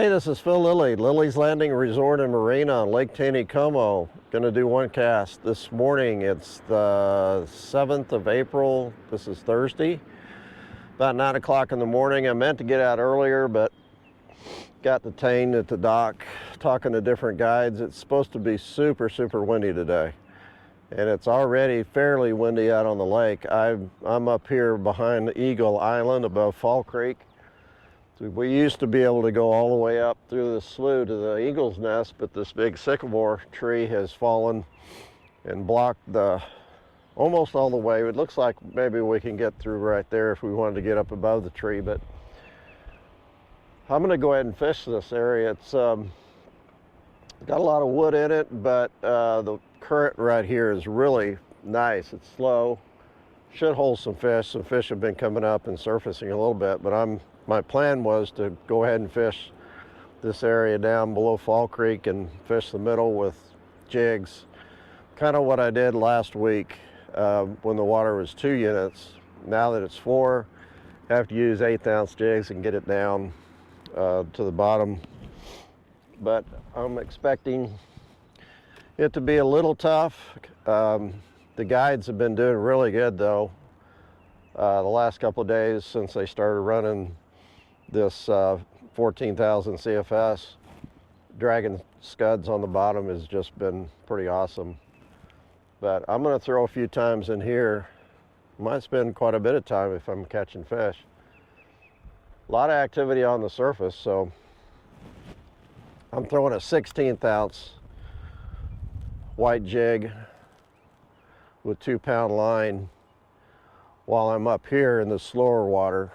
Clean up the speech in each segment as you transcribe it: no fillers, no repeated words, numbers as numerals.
Hey, this is Phil Lilley, Lilley's Landing Resort and Marina on Lake Taneycomo. Going to do one cast this morning. It's the 7th of April. This is Thursday. About 9 o'clock in the morning. I meant to get out earlier, but got detained at the dock talking to different guides. It's supposed to be super windy today. And it's already fairly windy out on the lake. I'm up here behind Eagle Island above Fall Creek. We used to be able to go all the way up through the slough to the eagle's nest, but this big sycamore tree has fallen and blocked almost all the way. It looks like maybe we can get through right there if we wanted to get up above the tree, but I'm going to go ahead and fish this area. It's got a lot of wood in it, but the current right here is really nice. It's slow. Should hold some fish. Some fish have been coming up and surfacing a little bit, but my plan was to go ahead and fish this area down below Fall Creek and fish the middle with jigs. Kind of what I did last week when the water was 2 units. Now that it's 4, I have to use 1/8 ounce jigs and get it down to the bottom. But I'm expecting it to be a little tough. The guides have been doing really good though. The last couple of days since they started running this 14,000 CFS, dragging scuds on the bottom has just been pretty awesome. But I'm going to throw a few times in here. Might spend quite a bit of time if I'm catching fish. A lot of activity on the surface, so I'm throwing a 1/16 ounce white jig with 2-pound line while I'm up here in the slower water.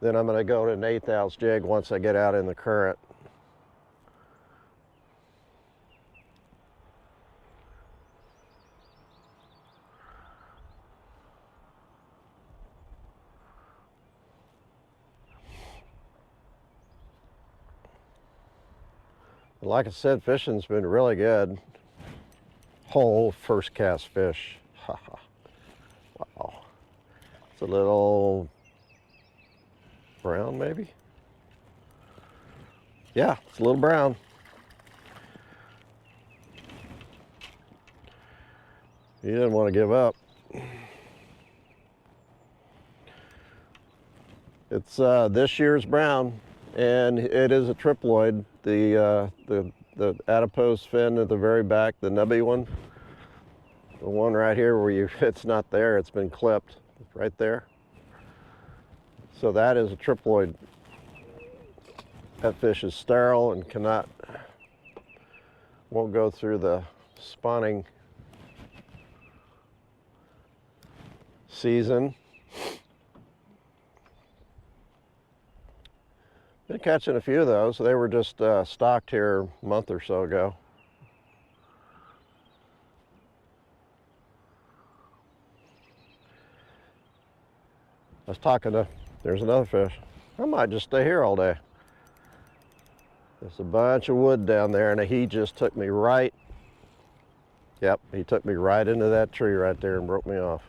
Then I'm going to go to an 1/8 ounce jig once I get out in the current. Like I said, fishing's been really good. Whole first cast fish. Wow. It's a little brown maybe? Yeah, it's a little brown. He didn't want to give up. It's this year's brown, and it is a triploid. The adipose fin at the very back, the nubby one. The one right here where it's not there, it's been clipped right there. So that is a triploid. That fish is sterile and won't go through the spawning season. Been catching a few of those. They were just stocked here a month or so ago. I was talking to, there's another fish. I might just stay here all day. There's a bunch of wood down there, and he just took me right, yep, he took me right into that tree right there and broke me off.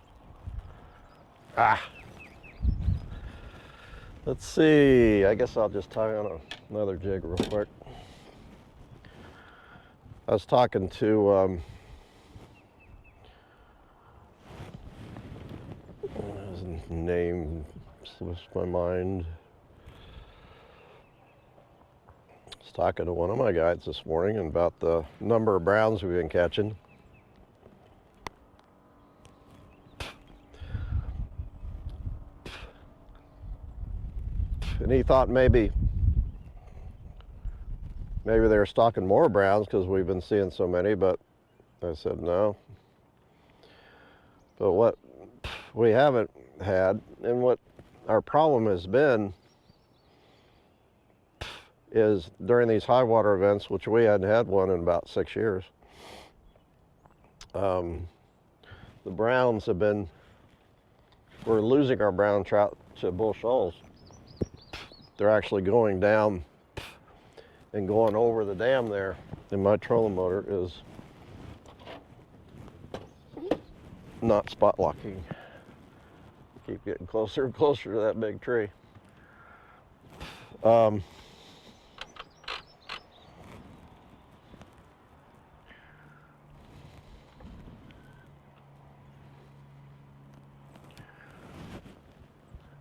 Let's see, I guess I'll just tie on another jig real quick. I was talking to, his name slips my mind. I was talking to one of my guides this morning about the number of browns we've been catching. And he thought maybe they were stocking more browns because we've been seeing so many, but I said no. But what we haven't had, and what our problem has been, is during these high water events, which we hadn't had one in about 6 years, the browns have been, we're losing our brown trout to bull shoals. They're actually going down and going over the dam there, and my trolling motor is not spot locking. Keep getting closer and closer to that big tree.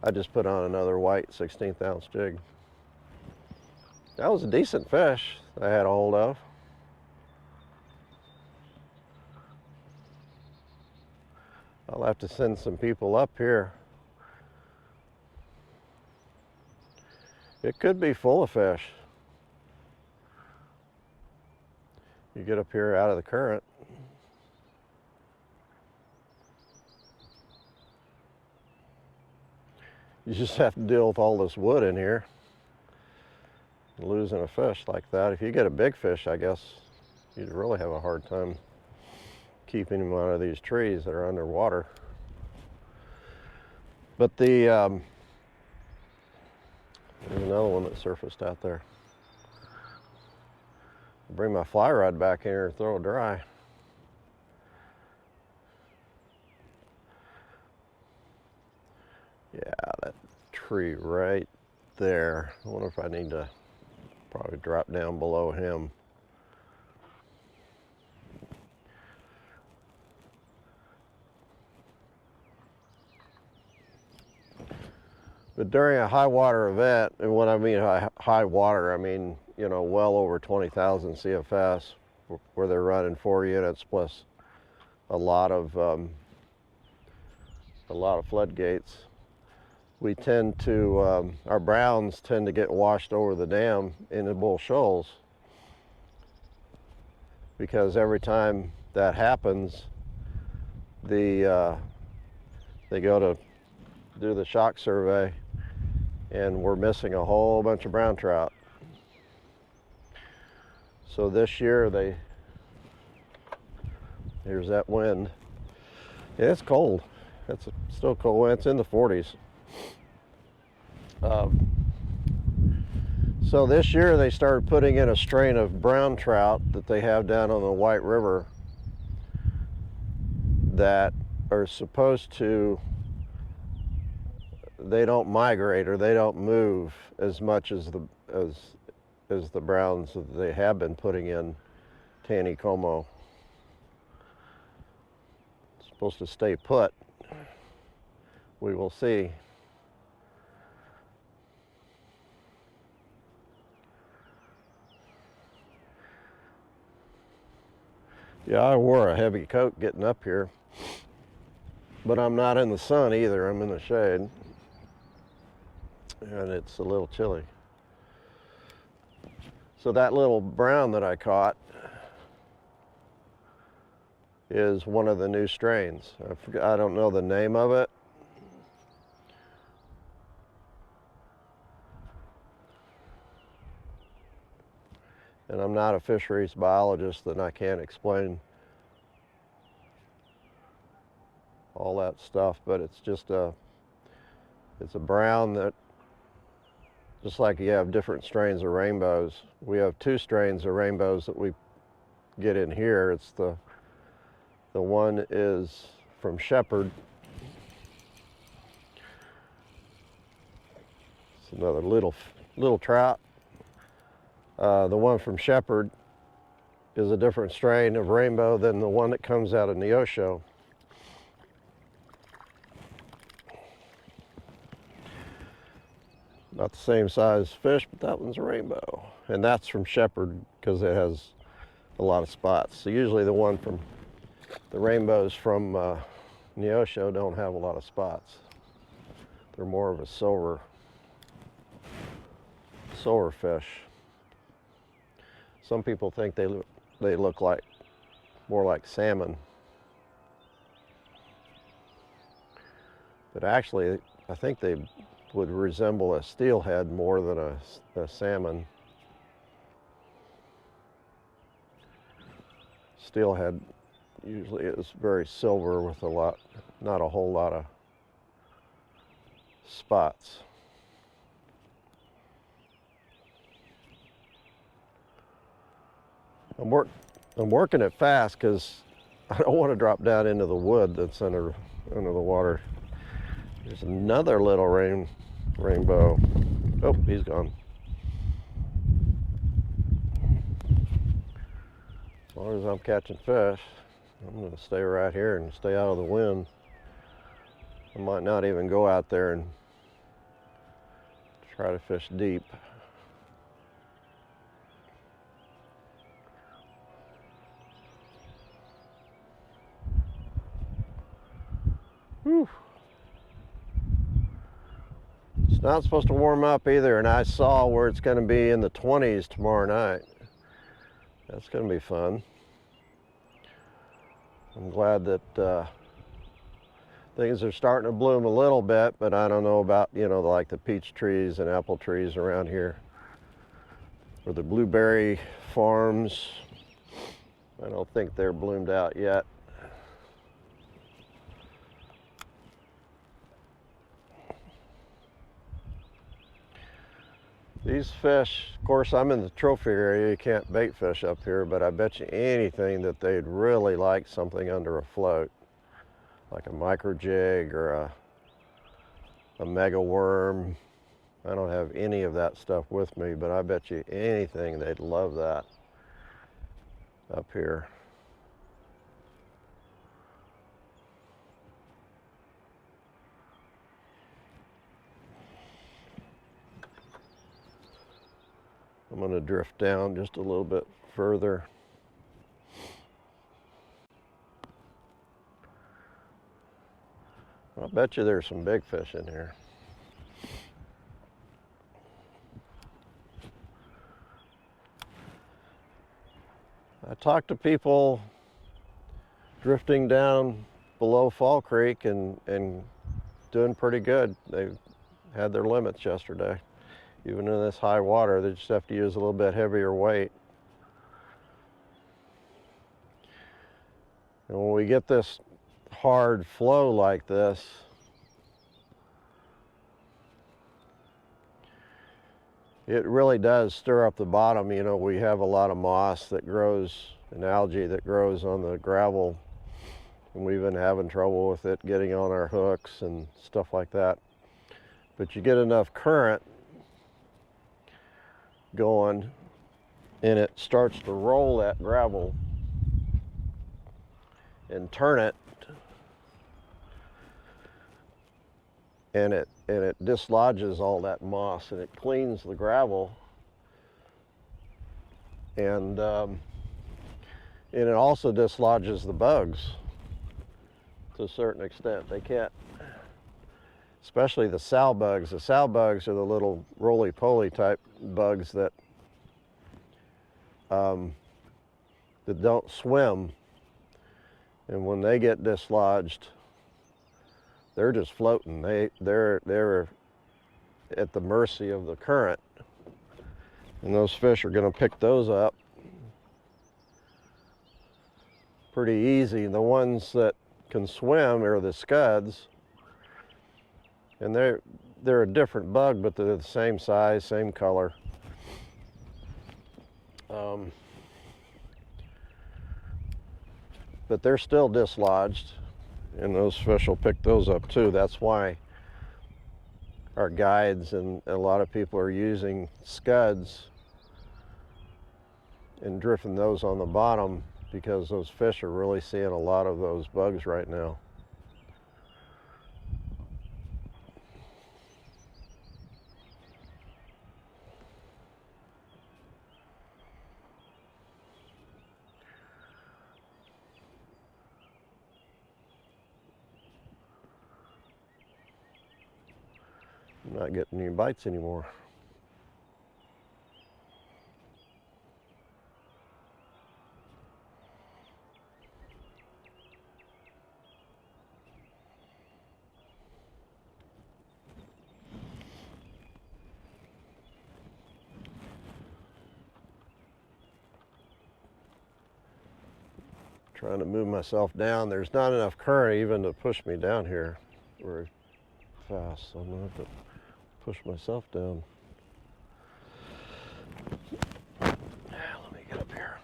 I just put on another white 16th ounce jig. That was a decent fish I had a hold of. I'll have to send some people up here. It could be full of fish. You get up here out of the current. You just have to deal with all this wood in here. Losing a fish like that. If you get a big fish, I guess you'd really have a hard time keeping him out of these trees that are underwater. But there's another one that surfaced out there. I'll bring my fly rod back in here and throw it dry. Yeah, that tree right there. I wonder if I need to probably drop down below him. But during a high water event, and when I mean high water, I mean, you know, well over 20,000 CFS, where they're running 4 units plus a lot of floodgates. We tend to, our browns tend to get washed over the dam in the bull shoals, because every time that happens, they go to do the shock survey, and we're missing a whole bunch of brown trout. So this year here's that wind. Yeah, it's cold. It's still cold. It's in the 40s. So this year they started putting in a strain of brown trout that they have down on the White River that are supposed to, they don't migrate or they don't move as much as the browns that they have been putting in Taneycomo. It's supposed to stay put. We will see. Yeah, I wore a heavy coat getting up here, but I'm not in the sun either. I'm in the shade, and it's a little chilly. So that little brown that I caught is one of the new strains. I don't know the name of it. And I'm not a fisheries biologist, and I can't explain all that stuff, but it's just it's a brown that, just like you have different strains of rainbows, we have two strains of rainbows that we get in here. It's the one is from Shepherd. It's another little trout. The one from Shepherd is a different strain of rainbow than the one that comes out of Neosho. About the same size fish, but that one's a rainbow. And that's from Shepherd because it has a lot of spots. So usually the rainbows from Neosho don't have a lot of spots. They're more of a silver fish. Some people think they look like more like salmon, but actually I think they would resemble a steelhead more than a salmon. Steelhead usually is very silver with not a whole lot of spots. I'm working it fast because I don't want to drop down into the wood that's under the water. There's another little rainbow. Oh, he's gone. As long as I'm catching fish, I'm going to stay right here and stay out of the wind. I might not even go out there and try to fish deep. Whew. It's not supposed to warm up either, and I saw where it's going to be in the 20s tomorrow night. That's going to be fun. I'm glad that things are starting to bloom a little bit, but I don't know about, you know, like the peach trees and apple trees around here, or the blueberry farms. I don't think they're bloomed out yet. These fish, of course, I'm in the trophy area. You can't bait fish up here, but I bet you anything that they'd really like something under a float, like a micro jig or a mega worm. I don't have any of that stuff with me, but I bet you anything they'd love that up here. I'm going to drift down just a little bit further. I bet you there's some big fish in here. I talked to people drifting down below Fall Creek and doing pretty good. They had their limits yesterday. Even in this high water, they just have to use a little bit heavier weight. And when we get this hard flow like this, it really does stir up the bottom. You know, we have a lot of moss that grows and algae that grows on the gravel, and we've been having trouble with it getting on our hooks and stuff like that. But you get enough current going and it starts to roll that gravel and turn it, and it dislodges all that moss and it cleans the gravel, and it also dislodges the bugs to a certain extent. They can't, especially the sow bugs. The sow bugs are the little roly-poly type bugs that don't swim, and when they get dislodged, they're just floating. They're at the mercy of the current, and those fish are going to pick those up pretty easy. The ones that can swim are the scuds, and they're a different bug, but they're the same size, same color. But they're still dislodged, and those fish will pick those up too. That's why our guides and a lot of people are using scuds and drifting those on the bottom, because those fish are really seeing a lot of those bugs right now. I'm not getting any bites anymore. Trying to move myself down. There's not enough current even to push me down here very fast, so I'm gonna have to push myself down. Let me get up here.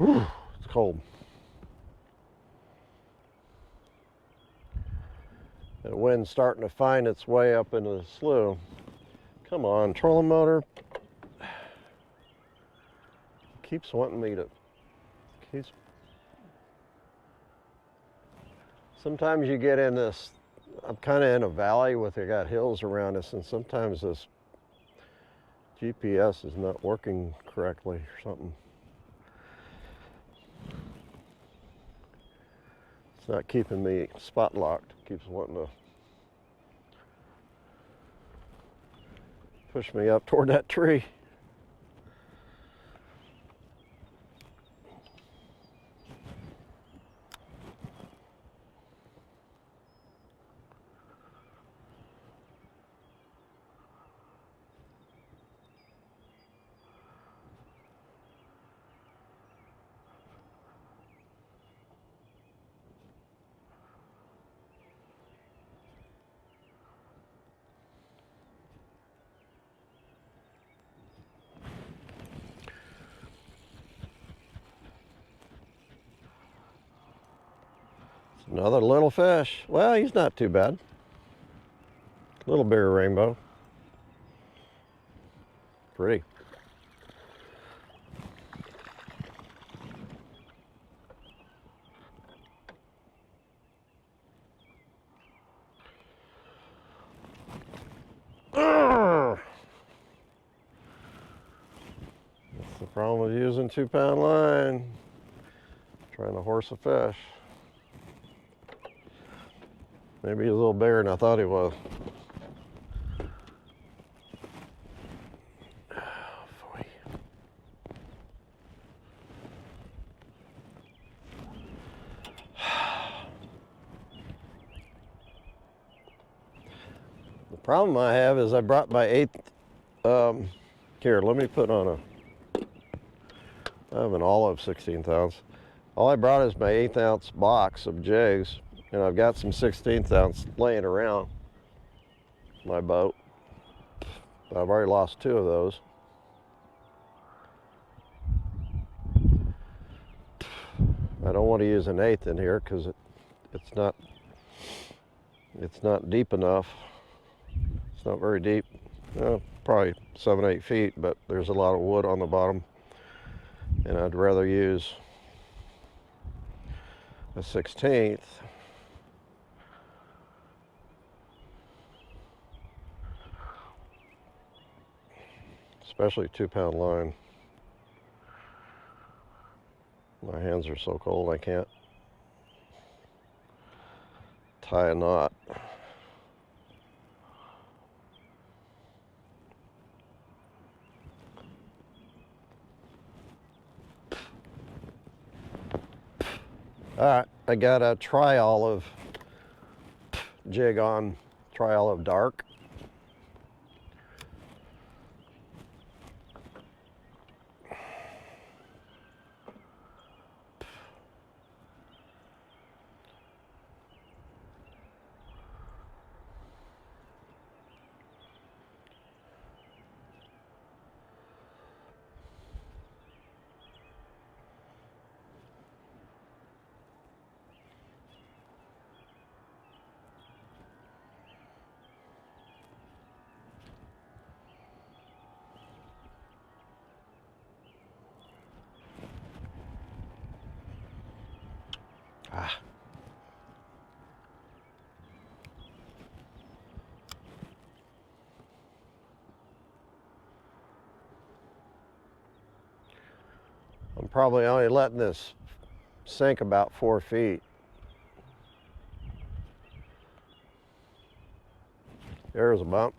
Whew, it's cold. The wind's starting to find its way up into the slough. Come on, trolling motor. Keeps wanting me to, sometimes you get in this, I'm kind of in a valley with, I got hills around us, and sometimes this GPS is not working correctly or something. It's not keeping me spot locked. It keeps wanting to push me up toward that tree. Another little fish. Well, he's not too bad. A little bigger rainbow. Pretty. That's the problem with using 2-pound line. Trying to horse a fish. Maybe he's a little bigger than I thought he was. Oh, boy. The problem I have is I brought my 8th, here, let me put on I have an olive 16th ounce. All I brought is my 1/8 ounce box of jigs. And I've got some 16th ounce laying around my boat. I've already lost 2 of those. I don't want to use an 1/8 in here because it's not deep enough. It's not very deep. Probably 7-8 feet, but there's a lot of wood on the bottom, and I'd rather use a 16th. Especially 2-pound line. My hands are so cold I can't tie a knot. All right, I got a tri-olive jig on, tri-olive dark. Ah. I'm probably only letting this sink about 4 feet. There's a bump.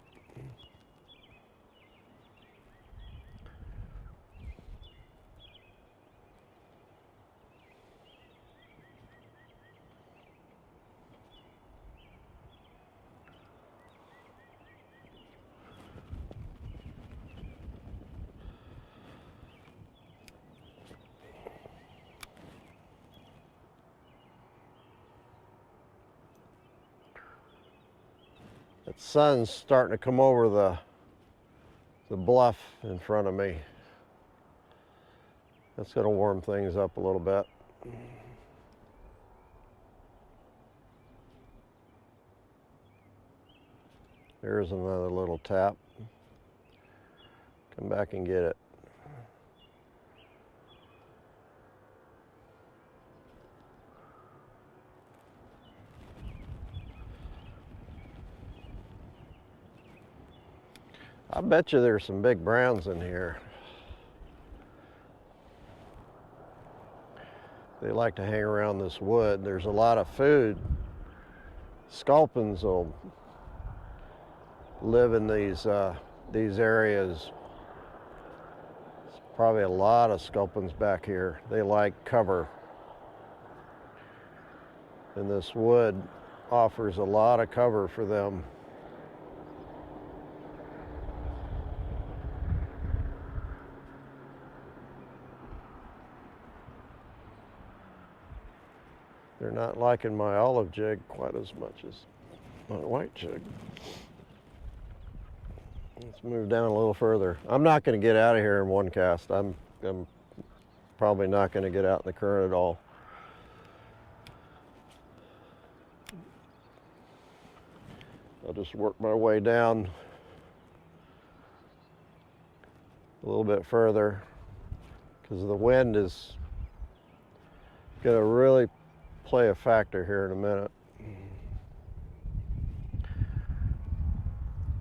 The sun's starting to come over the bluff in front of me. That's going to warm things up a little bit. There's another little tap. Come back and get it. I bet you there's some big browns in here. They like to hang around this wood. There's a lot of food. Sculpins will live in these areas. There's probably a lot of sculpins back here. They like cover. And this wood offers a lot of cover for them. They're not liking my olive jig quite as much as my white jig. Let's move down a little further. I'm not going to get out of here in one cast. I'm probably not going to get out in the current at all. I'll just work my way down a little bit further because the wind is going to really play a factor here in a minute.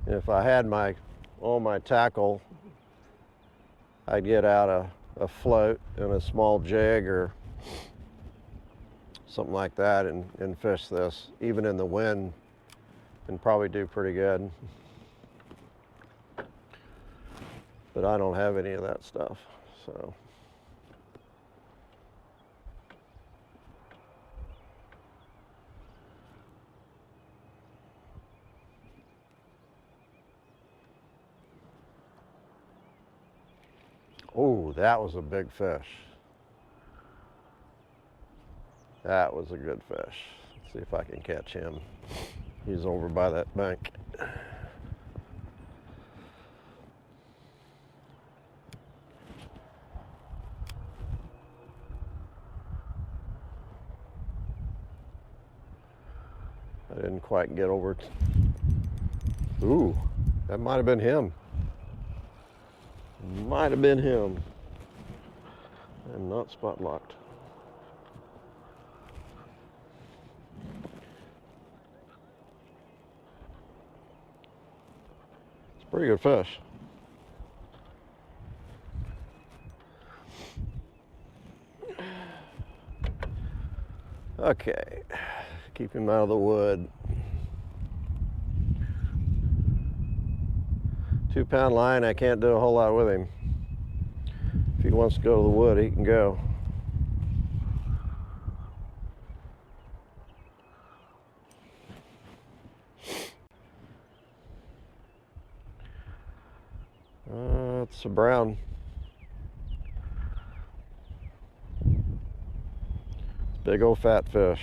And if I had all my tackle, I'd get out a float and a small jig or something like that and fish this, even in the wind, and probably do pretty good. But I don't have any of that stuff, so. Oh, that was a big fish. That was a good fish. Let's see if I can catch him. He's over by that bank. I didn't quite get over. Ooh, that might have been him. Might have been him. I'm not spot locked. It's a pretty good fish. Okay, keep him out of the wood. 2-pound line, I can't do a whole lot with him. If he wants to go to the wood, he can go. It's a brown. Big old fat fish.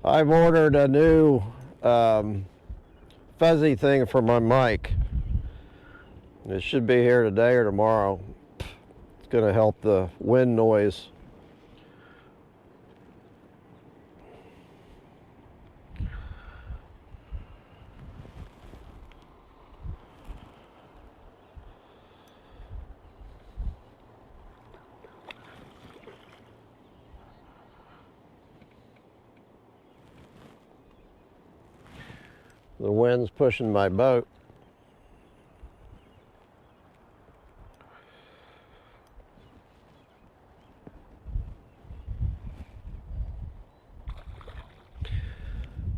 I've ordered a new fuzzy thing for my mic. It should be here today or tomorrow. It's going to help the wind noise. The wind's pushing my boat.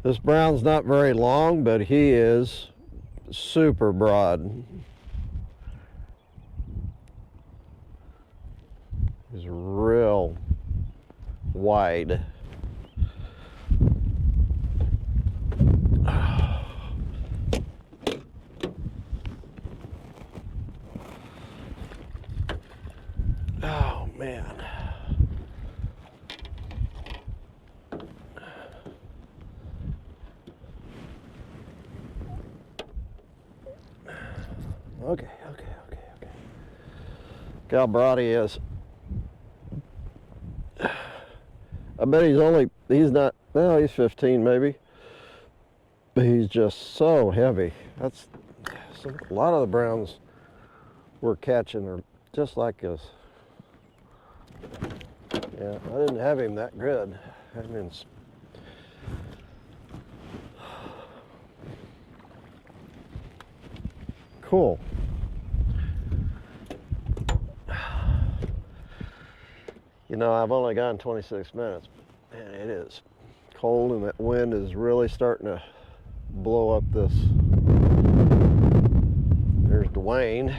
This brown's not very long, but he is super broad. is real wide. Oh man. Okay. Look how broad he is. I bet he's not, no, he's 15 maybe. But he's just so heavy. That's, a lot of the browns we're catching are just like this. Yeah, I didn't have him that good. That means cool. You know, I've only gone 26 minutes, and it is cold, and that wind is really starting to blow up this. There's Dwayne.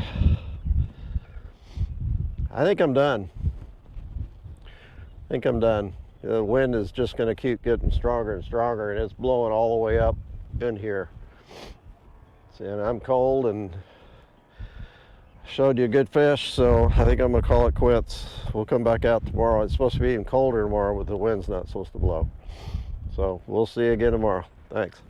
I think I'm done. The wind is just going to keep getting stronger and stronger, and it's blowing all the way up in here. And I'm cold and showed you a good fish, so I think I'm gonna call it quits. We'll come back out tomorrow. It's supposed to be even colder tomorrow, but the wind's not supposed to blow. So we'll see you again tomorrow. Thanks.